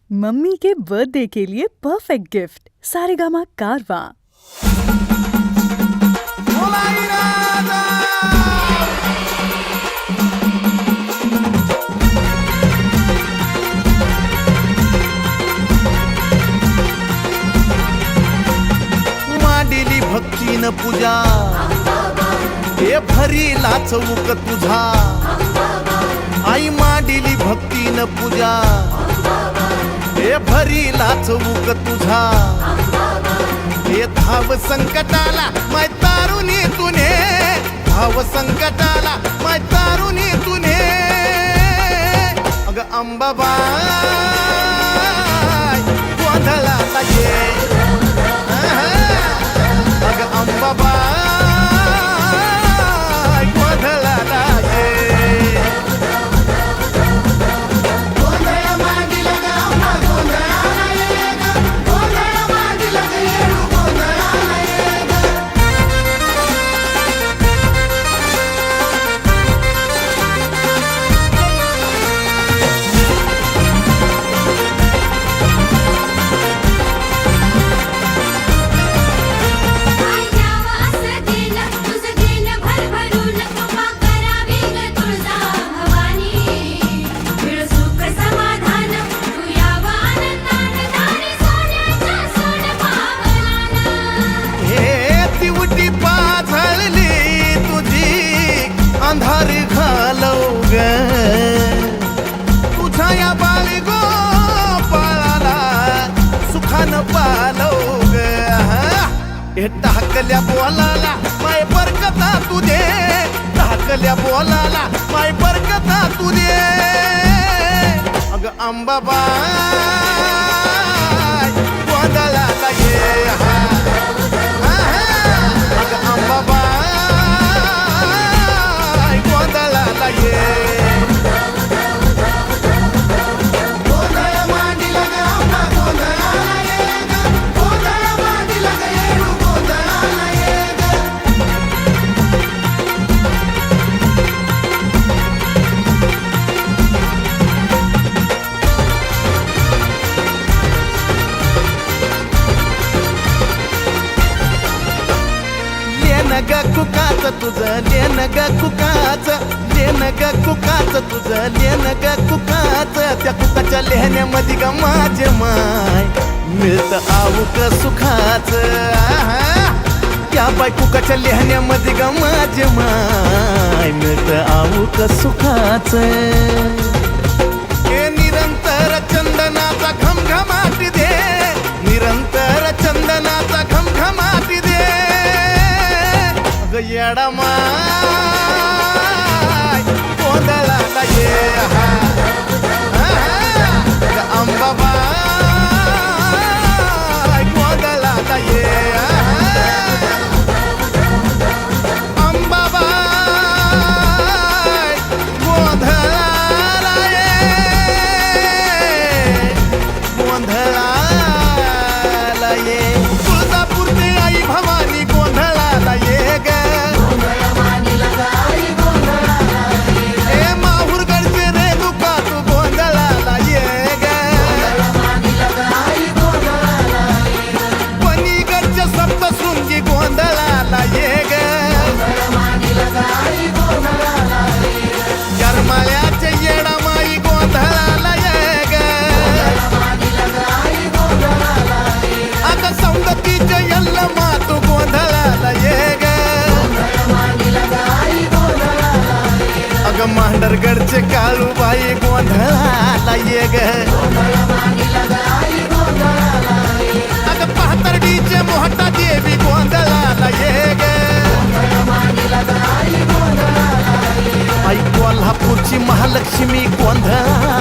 Mummy के birthday के लिए perfect gift Saregama कारवा। मांडली भक्तीन पूजा हे भरी लाचवूक तुझा आई मांडली भक्तीन पूजा हे भरी लाचवूक तुझा हे धाव संकटाला माय तारुणी तुने धाव संकटाला माय तारुणी तुने अग अंबाबाई गोंधळाला ये अग अंबाबाई गोंधळाला ये अंधार घालव ग तुझ्या या बाळी गोपाळाला सुखान पालव ग हे टाकल्या बोलाला माय बरकता तुझे टाकल्या बोलाला माय बरकता तुझे अग अंबाबाई गोंधळाला ये अग अंबाबाई ग कुकाच तुझं लेन ग कुकाच लेन ग कुकाच तुझं लेन ग कुकाच त्या कुकाच्या लेहण्यामध्ये ग माझे माय मिळत आऊक सुखाच त्या बाय कुकाच्या लेहण्यामध्ये ग माझे माय मिळत आऊक सुखाच हे निरंतर चंदनाचा घमघमाट दे निरंतर चंदनाचा घमघमाट दे येडा माय गोंधळाला ये अंबाबाई गोंधळाला ये अंबाबाई गोंधळाला ये गोंधळाला ये तुळजापूरची आई भवानी गोंधळाला ये ग करमाळ्याच्या येडा माई गोंधळाला ये ग आता सौंदतीच्या यल्ल मातू गोंधळाला ये ग अग मांडरगडचे काळूबाई गोंधळाला ये ग अग पाथर्डीचे मोहटा देवी गोंधळाला ये ग आई कोल्हापूरची महालक्ष्मी गोंधळाला